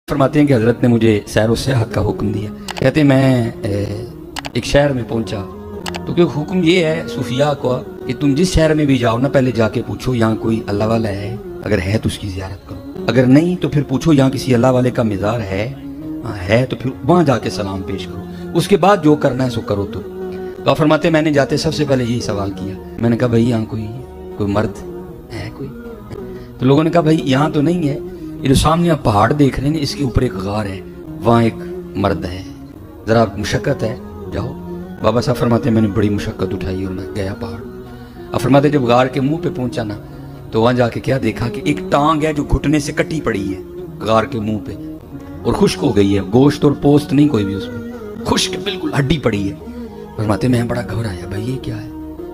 فرماتے ہیں کہ حضرت نے مجھے سیر و سیاحت کا حکم دیا. کہتے ہیں میں ایک شہر میں پہنچا تو کہ حکم یہ ہے صوفیاء کو کہ تم جس شہر میں بھی جاؤ نا پہلے جا کے پوچھو یہاں کوئی اللہ والا ہے، اگر ہے تو اس کی زیارت کرو، اگر نہیں تو پھر پوچھو یہاں کسی اللہ والے کا مزار ہے تو پھر وہاں جا کے سلام پیش کرو، اس کے بعد جو کرنا ہے سو کرو. تو فرماتے ہیں میں نے جاتے سب سے پہلے یہی سوال کیا. میں نے کہا بھائی یہاں کوئی مرد ہے کوئی؟ تو لوگوں نے کہا بھائی یہاں تو نہیں ہے، یہ جو سامنے آپ پہاڑ دیکھ رہے ہیں اس کے اوپر ایک غار ہے، وہاں ایک مرد ہے، ذرا مشقت ہے جاؤ. بابا صاحب فرماتے ہیں میں نے بڑی مشقت اٹھائی اور میں گیا پہاڑ. اب فرماتے ہیں جب غار کے منہ پہ پہنچا نا تو وہاں جا کے کیا دیکھا کہ ایک ٹانگ ہے جو گھٹنے سے کٹی پڑی ہے غار کے منہ پہ اور خشک ہو گئی ہے، گوشت اور پوست نہیں کوئی بھی اس میں، خشک بالکل ہڈی پڑی ہے. فرماتے ہیں میں بڑا گھبرایا بھائی یہ کیا ہے.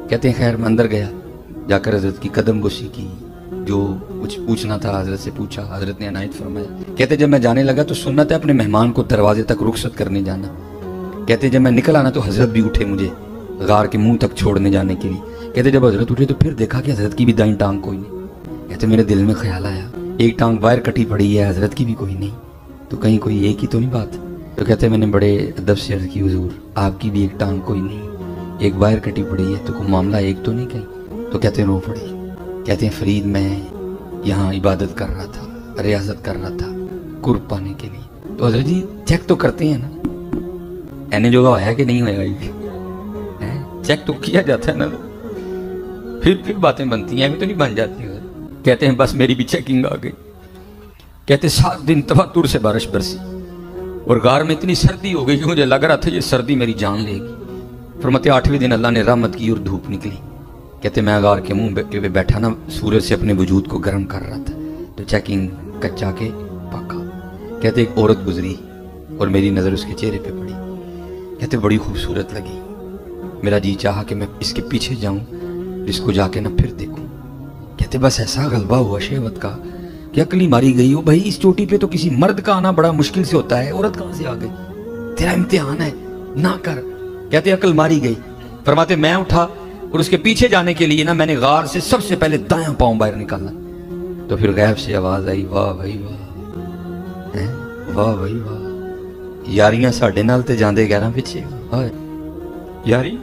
کہتے ہیں خیر میں اندر گیا، جا کر حضرت کی قدم گوشی کی، جو کچھ پوچھنا تھا حضرت سے پوچھا، حضرت نے عنایت فرمایا. کہتے جب میں جانے لگا تو سنت ہے اپنے مہمان کو دروازے تک رخصت کرنے جانا. کہتے جب میں نکل آنا تو حضرت بھی اٹھے مجھے غار کے منہ تک چھوڑنے جانے کے لیے. کہتے جب حضرت اٹھے تو پھر دیکھا کہ حضرت کی بھی دائیں ٹانگ کوئی نہیں. کہتے میرے دل میں خیال آیا ایک ٹانگ باہر کٹی پڑی ہے، حضرت کی بھی کوئی نہیں، تو کہیں کوئی ایک ہی تو نہیں بات. تو کہتے میں نے بڑے ادب سے عرض کی حضور آپ کی بھی ایک ٹانگ کوئی نہیں، ایک باہر کٹی پڑی ہے، تو کوئی معاملہ ایک تو نہیں کہیں. تو کہتے رو پڑی. کہتے ہیں فرید میں یہاں عبادت کر رہا تھا، ریاضت کر رہا تھا قرب پانے کے لیے. تو حضرت جی چیک تو کرتے ہیں نا اینے جو ہوا ہے کہ نہیں ہوئے گا، چیک تو کیا جاتا ہے نا، پھر باتیں بنتی ہیں، ابھی تو نہیں بن جاتی. کہتے ہیں بس میری بھی چیکنگ آ گئی. کہتے 7 دن تواتر سے بارش برسی اور غار میں اتنی سردی ہو گئی کہ مجھے لگ رہا تھا یہ سردی میری جان لے گی. فرماتے 8ویں دن اللہ نے رحمت کی اور دھوپ نکلی. کہتے میں غار کے منہ پہ بیٹھا نا سورج سے اپنے وجود کو گرم کر رہا تھا تو چیکنگ کچا کے پکا. کہتے ایک عورت گزری اور میری نظر اس کے چہرے پہ پڑی. کہتے بڑی خوبصورت لگی، میرا جی چاہا کہ میں اس کے پیچھے جاؤں، اس کو جا کے نہ پھر دیکھوں. کہتے بس ایسا غلبہ ہوا شہوت کا کہ عقل ہی ماری گئی. ہو بھائی اس چوٹی پہ تو کسی مرد کا آنا بڑا مشکل سے ہوتا ہے، عورت کہاں سے آ گئی؟ تیرا امتحان ہے نہ کر. کہتے عقل ماری گئی. فرماتے میں اٹھا اور اس کے پیچھے جانے کے لیے نا میں نے غار سے سب سے پہلے دایاں پاؤں باہر نکالنا. تو پھر غیب سے آواز آئی واہ بھائی واہ، واہ بھائی واہ، یاریاں ساڈے نال تے جاندے غیراں پیچھے، یاری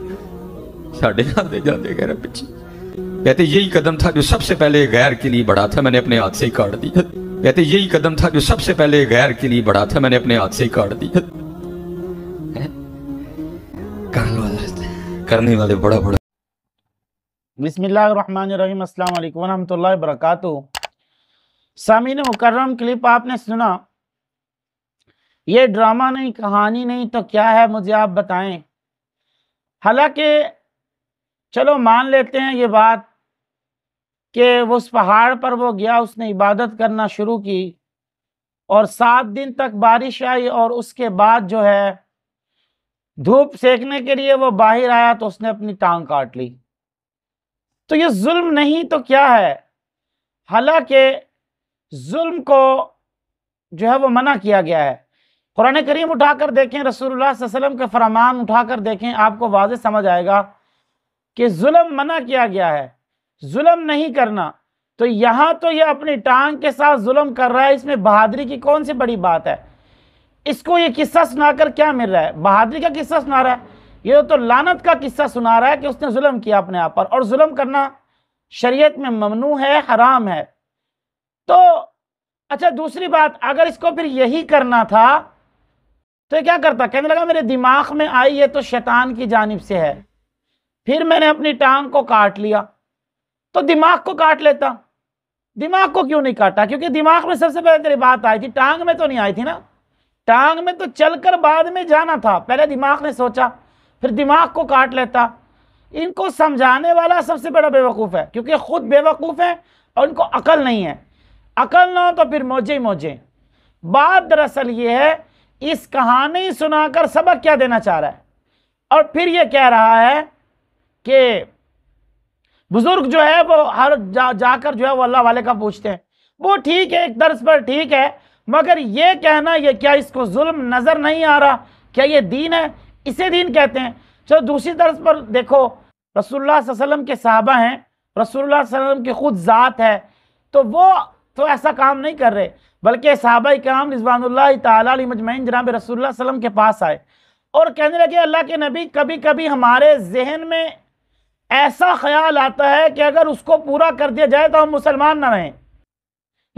ساڈے نال تے جاندے غیراں پیچھے. کہتے یہی قدم تھا جو سب سے پہلے غیر کے لیے بڑا تھا، میں نے اپنے ہاتھ سے ہی کاٹ دیا. کہتے یہی قدم تھا جو سب سے پہلے غیر کے لیے بڑا تھا، میں نے اپنے ہاتھ سے ہی کاٹ دیا. کرنے والے بڑا. بسم اللہ الرحمن الرحیم. السلام علیکم ورحمۃ اللہ وبرکاتہ. سامعین مکرم کلپ آپ نے سنا، یہ ڈرامہ نہیں، کہانی نہیں تو کیا ہے مجھے آپ بتائیں. حالانکہ چلو مان لیتے ہیں یہ بات کہ اس پہاڑ پر وہ گیا، اس نے عبادت کرنا شروع کی اور 7 دن تک بارش آئی اور اس کے بعد جو ہے دھوپ سیکنے کے لیے وہ باہر آیا تو اس نے اپنی ٹانگ کاٹ لی. تو یہ ظلم نہیں تو کیا ہے؟ حالانکہ ظلم کو جو ہے وہ منع کیا گیا ہے. قرآن کریم اٹھا کر دیکھیں، رسول اللہ صلی اللہ علیہ وسلم کے فرمان اٹھا کر دیکھیں، آپ کو واضح سمجھ آئے گا کہ ظلم منع کیا گیا ہے، ظلم نہیں کرنا. تو یہاں تو یہ اپنی ٹانگ کے ساتھ ظلم کر رہا ہے، اس میں بہادری کی کون سی بڑی بات ہے؟ اس کو یہ قصہ سنا کر کیا مل رہا ہے؟ بہادری کا قصہ سنا رہا ہے؟ یہ تو لعنت کا قصہ سنا رہا ہے کہ اس نے ظلم کیا اپنے آپ پر، اور ظلم کرنا شریعت میں ممنوع ہے، حرام ہے. تو اچھا دوسری بات، اگر اس کو پھر یہی کرنا تھا تو یہ کیا کرتا؟ کہنے لگا میرے دماغ میں آئی یہ تو شیطان کی جانب سے ہے، پھر میں نے اپنی ٹانگ کو کاٹ لیا. تو دماغ کو کاٹ لیتا. دماغ کو کیوں نہیں کاٹا؟ کیونکہ دماغ میں سب سے پہلے تیری بات آئی تھی، ٹانگ میں تو نہیں آئی تھی نا. ٹانگ میں تو چل کر بعد میں جانا تھا، پہلے دماغ نے سوچا، پھر دماغ کو کاٹ لیتا. ان کو سمجھانے والا سب سے بڑا بیوقوف ہے، کیونکہ خود بیوقوف ہے اور ان کو عقل نہیں ہے. عقل نہ ہو تو پھر موجے ہی موجے. بات دراصل یہ ہے، اس کہانی سنا کر سبق کیا دینا چاہ رہا ہے؟ اور پھر یہ کہہ رہا ہے کہ بزرگ جو ہے وہ ہر جا کر جو ہے وہ اللہ والے کا پوچھتے ہیں. وہ ٹھیک ہے، ایک درس پر ٹھیک ہے، مگر یہ کہنا یہ کیا اس کو ظلم نظر نہیں آ رہا؟ کیا یہ دین ہے؟ اسے دین کہتے ہیں. چلو دوسری طرز پر دیکھو، رسول اللہ صلی اللہ علیہ وسلم کے صحابہ ہیں، رسول اللہ صلی اللہ علیہ وسلم کی خود ذات ہے، تو وہ تو ایسا کام نہیں کر رہے. بلکہ صحابہ کرام رضوان اللہ تعالیٰ علیہ مجمعین جناب رسول اللہ صلی اللہ علیہ وسلم کے پاس آئے اور کہنے لگے اللہ کے نبی کبھی کبھی ہمارے ذہن میں ایسا خیال آتا ہے کہ اگر اس کو پورا کر دیا جائے تو ہم مسلمان نہ رہیں.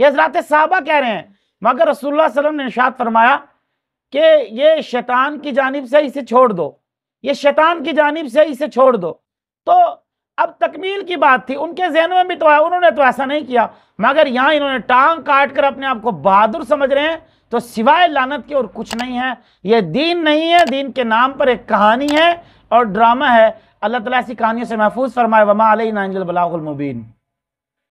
یہ حضرات صحابہ کہہ رہے ہیں، مگر رسول اللہ صلی اللہ علیہ وسلم نے ارشاد فرمایا کہ یہ شیطان کی جانب سے اسے چھوڑ دو، یہ شیطان کی جانب سے اسے چھوڑ دو. تو اب تکمیل کی بات تھی، ان کے ذہنوں میں بھی تو ہے، انہوں نے تو ایسا نہیں کیا، مگر یہاں انہوں نے ٹانگ کاٹ کر اپنے آپ کو بہادر سمجھ رہے ہیں. تو سوائے لعنت کے اور کچھ نہیں ہے. یہ دین نہیں ہے، دین کے نام پر ایک کہانی ہے اور ڈرامہ ہے. اللہ تعالیٰ ایسی کہانیوں سے محفوظ فرمائے. وما علینا الا البلاغ المبین.